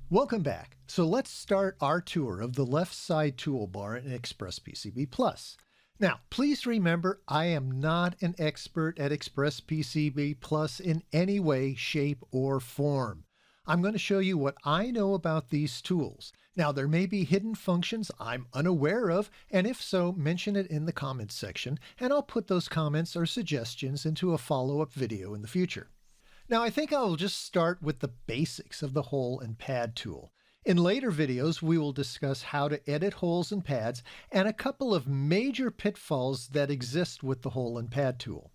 Welcome back. So let's start our tour of the left side toolbar in Express PCB Plus. Now, please remember, I am not an expert at Express PCB Plus in any way, shape, or form. I'm going to show you what I know about these tools. Now, there may be hidden functions I'm unaware of, and if so, mention it in the comments section, and I'll put those comments or suggestions into a follow-up video in the future. Now, I think I'll just start with the basics of the hole and pad tool. In later videos, we will discuss how to edit holes and pads and a couple of major pitfalls that exist with the hole and pad tool.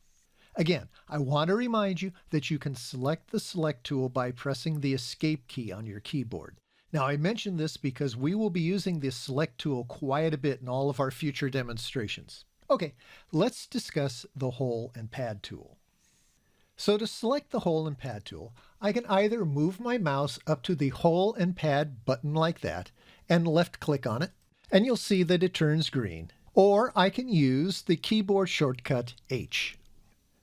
Again, I want to remind you that you can select the select tool by pressing the escape key on your keyboard. Now, I mention this because we will be using the select tool quite a bit in all of our future demonstrations. Okay, let's discuss the hole and pad tool. So to select the hole and pad tool, I can either move my mouse up to the hole and pad button like that and left click on it, and you'll see that it turns green. Or I can use the keyboard shortcut H.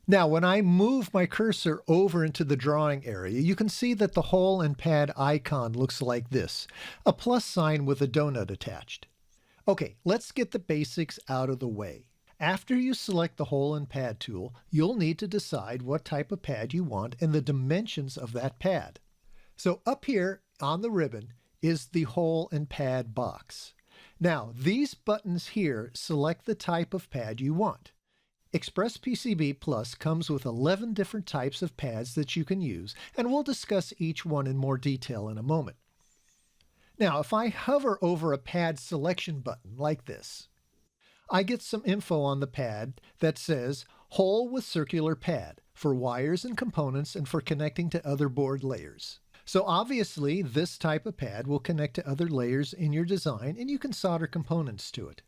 Now, when I move my cursor over into the drawing area, you can see that the hole and pad icon looks like this, a plus sign with a donut attached. Okay, let's get the basics out of the way. After you select the hole and pad tool, you'll need to decide what type of pad you want and the dimensions of that pad. So up here on the ribbon is the hole and pad box. Now, these buttons here select the type of pad you want. Express PCB Plus comes with 11 different types of pads that you can use, and we'll discuss each one in more detail in a moment. Now, if I hover over a pad selection button like this, I get some info on the pad that says hole with circular pad for wires and components and for connecting to other board layers. So obviously this type of pad will connect to other layers in your design and you can solder components to it.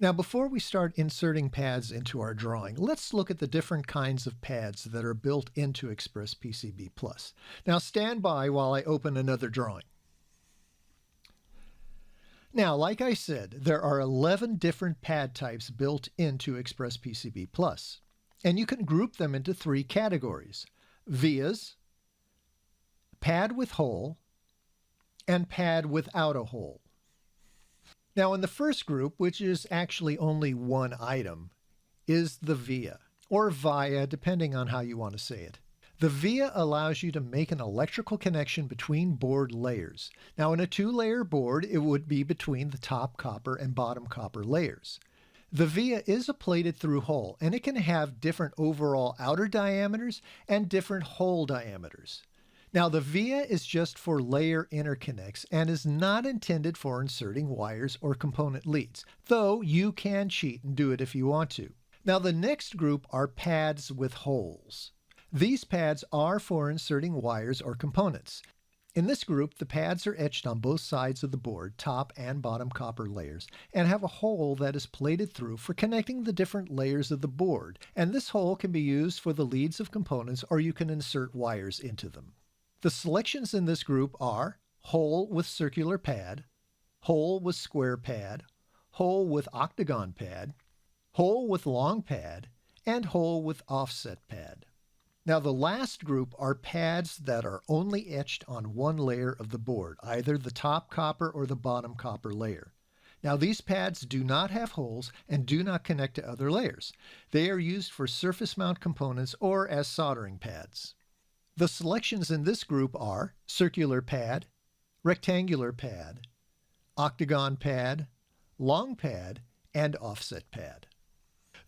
Now before we start inserting pads into our drawing, let's look at the different kinds of pads that are built into Express PCB Plus. Now stand by while I open another drawing. Now, like I said, there are 11 different pad types built into Express PCB Plus, and you can group them into 3 categories: vias, pad with hole, and pad without a hole. Now, in the first group, which is actually only one item, is the via, or via, depending on how you want to say it. The via allows you to make an electrical connection between board layers. Now in a 2-layer board, it would be between the top copper and bottom copper layers. The via is a plated through hole, and it can have different overall outer diameters and different hole diameters. Now the via is just for layer interconnects and is not intended for inserting wires or component leads, though you can cheat and do it if you want to. Now the next group are pads with holes. These pads are for inserting wires or components. In this group, the pads are etched on both sides of the board, top and bottom copper layers, and have a hole that is plated through for connecting the different layers of the board, and this hole can be used for the leads of components or you can insert wires into them. The selections in this group are hole with circular pad, hole with square pad, hole with octagon pad, hole with long pad, and hole with offset pad. Now the last group are pads that are only etched on one layer of the board, either the top copper or the bottom copper layer. Now these pads do not have holes and do not connect to other layers. They are used for surface mount components or as soldering pads. The selections in this group are circular pad, rectangular pad, octagon pad, long pad, and offset pad.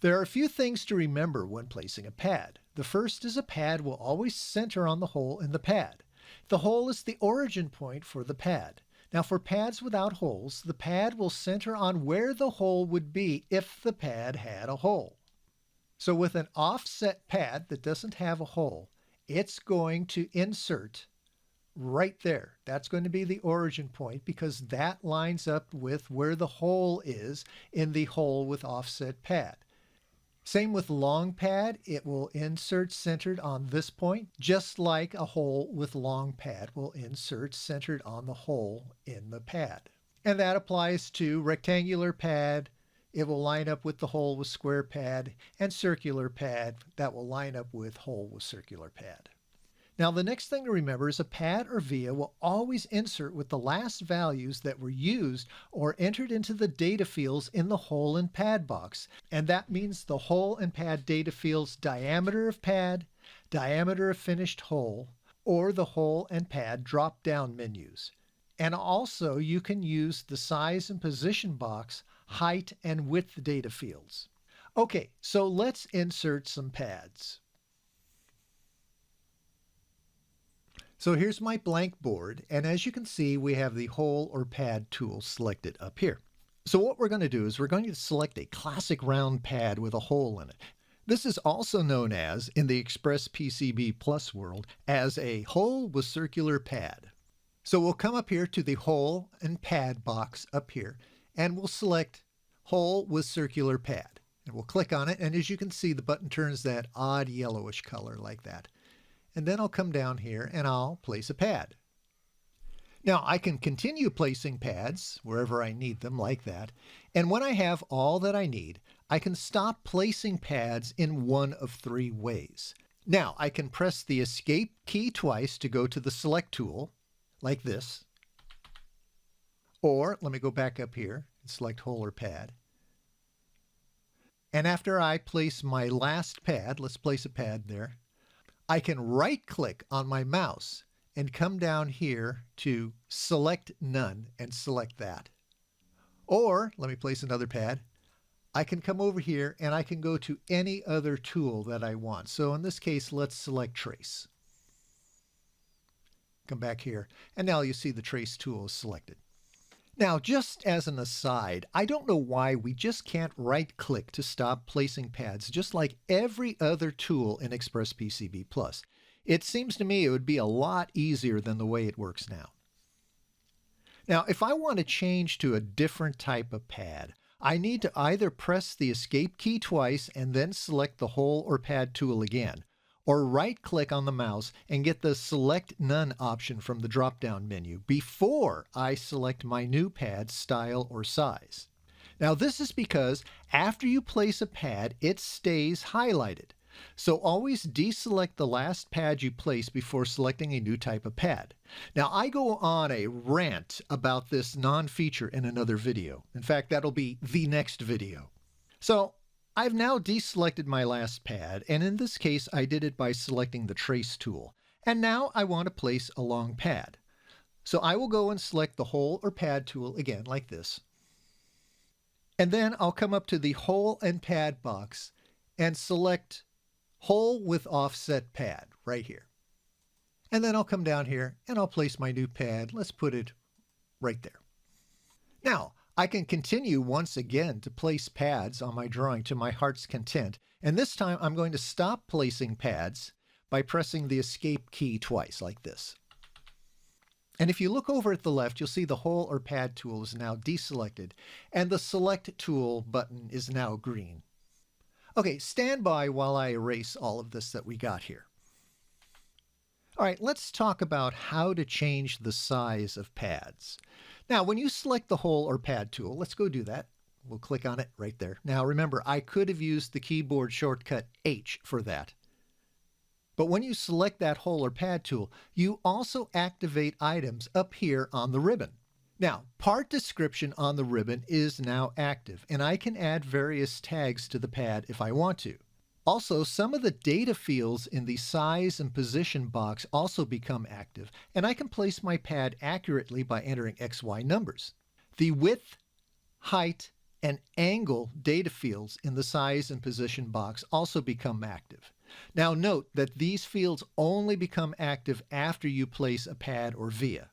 There are a few things to remember when placing a pad. The first is a pad will always center on the hole in the pad. The hole is the origin point for the pad. Now for pads without holes, the pad will center on where the hole would be if the pad had a hole. So with an offset pad that doesn't have a hole, it's going to insert right there. That's going to be the origin point because that lines up with where the hole is in the hole with offset pad. Same with long pad, it will insert centered on this point, just like a hole with long pad will insert centered on the hole in the pad. And that applies to rectangular pad, it will line up with the hole with square pad, and circular pad, that will line up with hole with circular pad. Now, the next thing to remember is a pad or via will always insert with the last values that were used or entered into the data fields in the hole and pad box. And that means the hole and pad data fields diameter of pad, diameter of finished hole, or the hole and pad drop-down menus. And also you can use the size and position box, height and width data fields. Okay, so let's insert some pads. So here's my blank board, and as you can see, we have the hole or pad tool selected up here. So what we're going to do is we're going to select a classic round pad with a hole in it. This is also known as, in the Express PCB Plus world, as a hole with circular pad. So we'll come up here to the hole and pad box up here, and we'll select hole with circular pad. And we'll click on it, and as you can see, the button turns that odd yellowish color like that. And then I'll come down here and I'll place a pad. Now I can continue placing pads wherever I need them like that. And when I have all that I need, I can stop placing pads in one of three ways. Now I can press the Escape key twice to go to the Select tool, like this. Or let me go back up here and select hole or pad. And after I place my last pad, let's place a pad there, I can right-click on my mouse and come down here to Select None and select that. Or, let me place another pad, I can come over here and I can go to any other tool that I want. So in this case, let's select Trace. Come back here, and now you see the Trace tool is selected. Now, just as an aside, I don't know why we just can't right-click to stop placing pads just like every other tool in Express PCB Plus. It seems to me it would be a lot easier than the way it works now. Now, if I want to change to a different type of pad, I need to either press the Escape key twice and then select the hole or pad tool again, or right-click on the mouse and get the Select None option from the drop-down menu before I select my new pad style or size. Now this is because after you place a pad, it stays highlighted. So always deselect the last pad you place before selecting a new type of pad. Now I go on a rant about this non-feature in another video. In fact, that'll be the next video. So I've now deselected my last pad, and in this case I did it by selecting the Trace tool. And now I want to place a long pad. So I will go and select the hole or pad tool again like this. And then I'll come up to the hole and pad box and select hole with offset pad right here. And then I'll come down here and I'll place my new pad. Let's put it right there. Now, I can continue once again to place pads on my drawing to my heart's content, and this time I'm going to stop placing pads by pressing the Escape key twice like this. And if you look over at the left, you'll see the hole or pad tool is now deselected, and the Select tool button is now green. Okay, stand by while I erase all of this that we got here. All right, let's talk about how to change the size of pads. Now, when you select the hole or pad tool, let's go do that. We'll click on it right there. Now, remember, I could have used the keyboard shortcut H for that. But when you select that hole or pad tool, you also activate items up here on the ribbon. Now, part description on the ribbon is now active, and I can add various tags to the pad if I want to. Also, some of the data fields in the size and position box also become active, and I can place my pad accurately by entering XY numbers. The width, height, and angle data fields in the size and position box also become active. Now note that these fields only become active after you place a pad or via.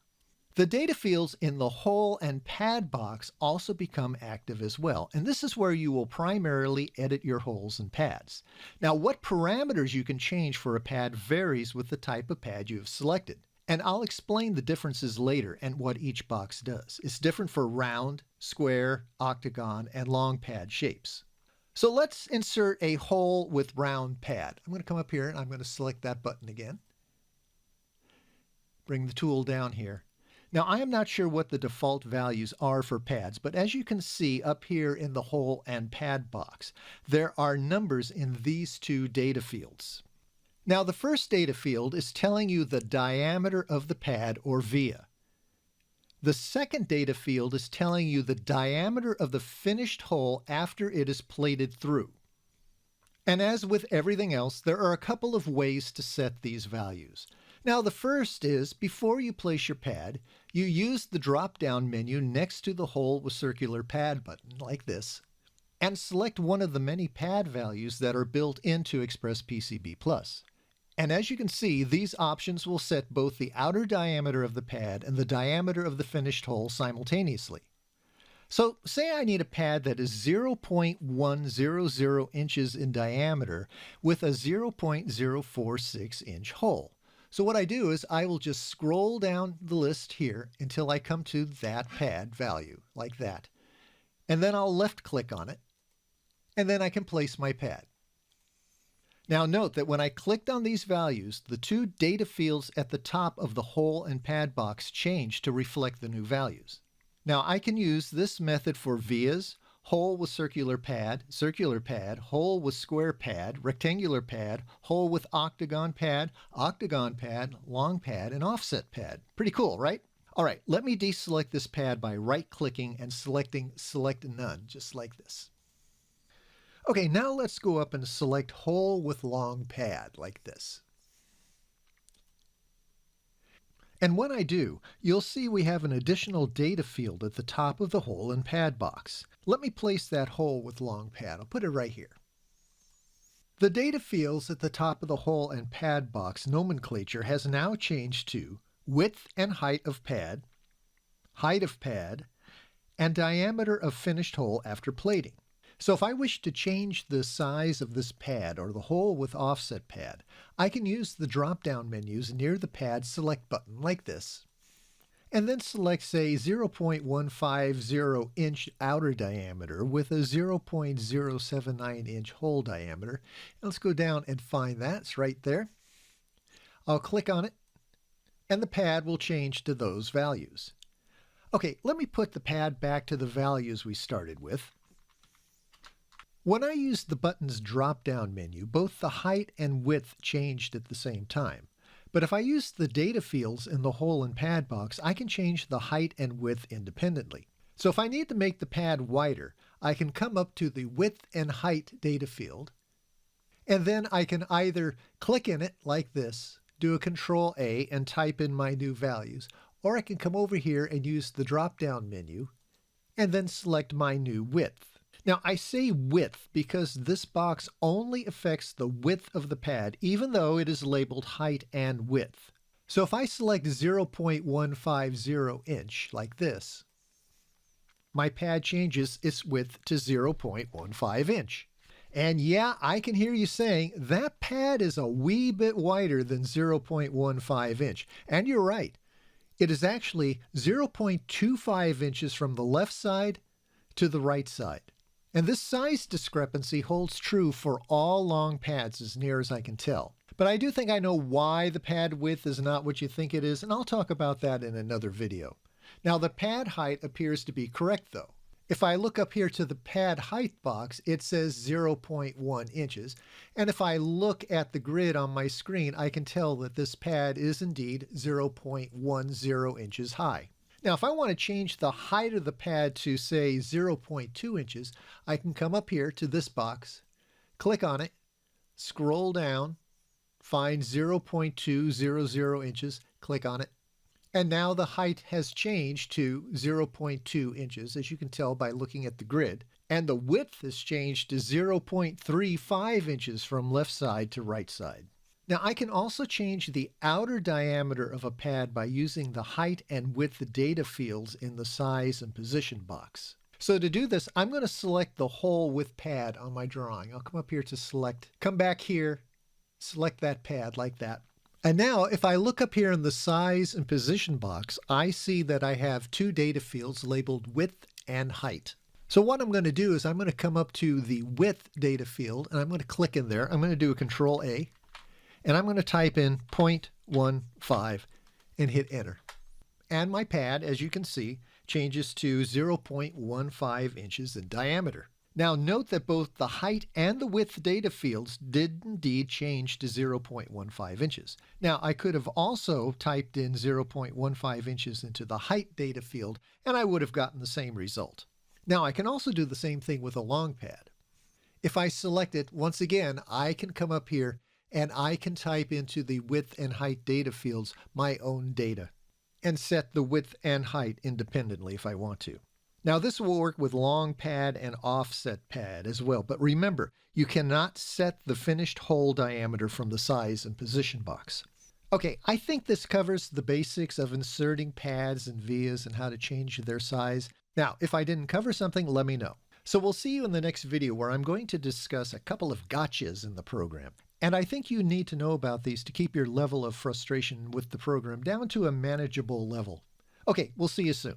The data fields in the hole and pad box also become active as well, and this is where you will primarily edit your holes and pads. Now, what parameters you can change for a pad varies with the type of pad you have selected, and I'll explain the differences later and what each box does. It's different for round, square, octagon, and long pad shapes. So let's insert a hole with round pad. I'm going to come up here and I'm going to select that button again. Bring the tool down here. Now, I am not sure what the default values are for pads, but as you can see up here in the hole and pad box, there are numbers in these two data fields. Now the first data field is telling you the diameter of the pad or via. The second data field is telling you the diameter of the finished hole after it is plated through. And as with everything else, there are a couple of ways to set these values. Now the first is, before you place your pad, you use the drop-down menu next to the hole with circular pad button, like this, and select one of the many pad values that are built into Express PCB Plus. And as you can see, these options will set both the outer diameter of the pad and the diameter of the finished hole simultaneously. So say I need a pad that is 0.100 inches in diameter with a 0.046 inch hole. So what I do is I will just scroll down the list here until I come to that pad value, like that. And then I'll left click on it, and then I can place my pad. Now note that when I clicked on these values, the two data fields at the top of the hole and pad box changed to reflect the new values. Now I can use this method for vias, hole with circular pad, hole with square pad, rectangular pad, hole with octagon pad, long pad, and offset pad. Pretty cool, right? All right, let me deselect this pad by right-clicking and selecting Select None, just like this. Okay, now let's go up and select hole with long pad, like this. And when I do, you'll see we have an additional data field at the top of the hole and pad box. Let me place that hole with long pad. I'll put it right here. The data fields at the top of the hole and pad box nomenclature has now changed to width and height of pad, and diameter of finished hole after plating. So if I wish to change the size of this pad or the hole with offset pad, I can use the drop-down menus near the pad select button like this, and then select, say, 0.150 inch outer diameter with a 0.079 inch hole diameter. And let's go down and find that. It's right there. I'll click on it, and the pad will change to those values. Okay, let me put the pad back to the values we started with. When I used the button's drop-down menu, both the height and width changed at the same time. But if I use the data fields in the hole and pad box, I can change the height and width independently. So if I need to make the pad wider, I can come up to the width and height data field, and then I can either click in it like this, do a Control A and type in my new values, or I can come over here and use the drop-down menu and then select my new width. Now I say width because this box only affects the width of the pad, even though it is labeled height and width. So if I select 0.150 inch like this, my pad changes its width to 0.15 inch. And yeah, I can hear you saying that pad is a wee bit wider than 0.15 inch. And you're right. It is actually 0.25 inches from the left side to the right side. And this size discrepancy holds true for all long pads as near as I can tell. But I do think I know why the pad width is not what you think it is, and I'll talk about that in another video. Now the pad height appears to be correct though. If I look up here to the pad height box, it says 0.1 inches. And if I look at the grid on my screen, I can tell that this pad is indeed 0.10 inches high. Now, if I want to change the height of the pad to, say, 0.2 inches, I can come up here to this box, click on it, scroll down, find 0.200 inches, click on it, and now the height has changed to 0.2 inches, as you can tell by looking at the grid, and the width has changed to 0.35 inches from left side to right side. Now I can also change the outer diameter of a pad by using the height and width data fields in the size and position box. So to do this, I'm going to select the hole with pad on my drawing. I'll come up here to select, come back here, select that pad like that. And now if I look up here in the size and position box, I see that I have two data fields labeled width and height. So what I'm going to do is I'm going to come up to the width data field and I'm going to click in there. I'm going to do a Control A. And I'm going to type in 0.15 and hit enter. And my pad, as you can see, changes to 0.15 inches in diameter. Now note that both the height and the width data fields did indeed change to 0.15 inches. Now I could have also typed in 0.15 inches into the height data field and I would have gotten the same result. Now I can also do the same thing with a long pad. If I select it, once again, I can come up here and I can type into the width and height data fields my own data and set the width and height independently if I want to. Now this will work with long pad and offset pad as well, but remember, you cannot set the finished hole diameter from the size and position box. Okay, I think this covers the basics of inserting pads and vias and how to change their size. Now, if I didn't cover something, let me know. So we'll see you in the next video where I'm going to discuss a couple of gotchas in the program. And I think you need to know about these to keep your level of frustration with the program down to a manageable level. Okay, we'll see you soon.